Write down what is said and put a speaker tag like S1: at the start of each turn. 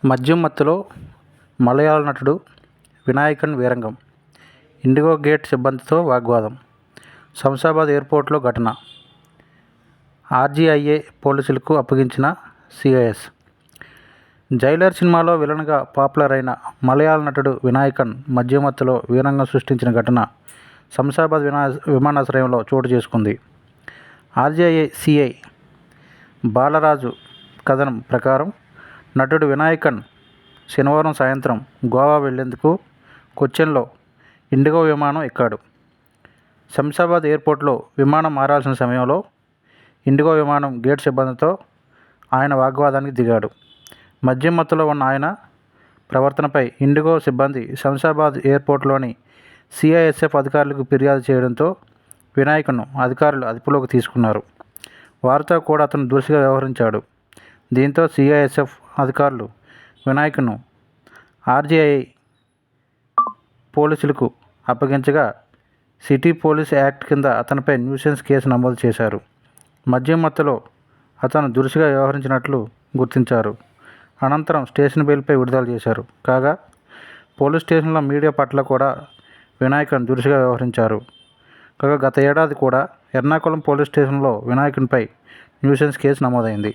S1: మద్యం మత్తులో మలయాళ నటుడు వినాయకన్ వీరంగం. ఇండిగో గేట్ సిబ్బందితో వాగ్వాదం. శంషాబాద్ ఎయిర్పోర్టులో ఘటన. ఆర్జీఐఏ పోలీసులకు అప్పగించిన సిఐఎస్. జైలర్ సినిమాలో విలన్గా పాపులర్ అయిన మలయాళ నటుడు వినాయకన్ మద్యం మత్తులో వీరంగం సృష్టించిన ఘటన శంషాబాద్ విమానాశ్రయంలో చోటు చేసుకుంది. ఆర్జీఐఏ సిఐ బాలరాజు కథనం ప్రకారం నటుడు వినాయకన్ శనివారం సాయంత్రం గోవా వెళ్లేందుకు కొచ్చిన్లో ఇండిగో విమానం ఎక్కాడు. శంషాబాద్ ఎయిర్పోర్టులో విమానం మారాల్సిన సమయంలో ఇండిగో విమానం గేట్ సిబ్బందితో ఆయన వాగ్వాదానికి దిగాడు. మద్యం మత్తులో ఉన్న ఆయన ప్రవర్తనపై ఇండిగో సిబ్బంది శంషాబాద్ ఎయిర్పోర్టులోని సిఐఎస్ఎఫ్ అధికారులకు ఫిర్యాదు చేయడంతో వినాయకన్ను అధికారులు అదుపులోకి తీసుకున్నారు. వారితో కూడా అతను దురుసుగా వ్యవహరించాడు. దీంతో సిఐఎస్ఎఫ్ అధికారులు వినాయకన్ను ఆర్జీఐ పోలీసులకు అప్పగించగా సిటీ పోలీస్ యాక్ట్ కింద అతనిపై న్యూసెన్స్ కేసు నమోదు చేశారు. మద్యం మత్తులో అతను దురుసుగా వ్యవహరించినట్లు గుర్తించారు. అనంతరం స్టేషన్ బెయిల్పై విడుదల చేశారు. కాగా పోలీస్ స్టేషన్లో మీడియా పట్ల కూడా వినాయకన్ దురుసుగా వ్యవహరించారు. కాగా గత ఏడాది కూడా ఎర్నాకుళం పోలీస్ స్టేషన్లో వినాయకన్పై న్యూసెన్స్ కేసు నమోదైంది.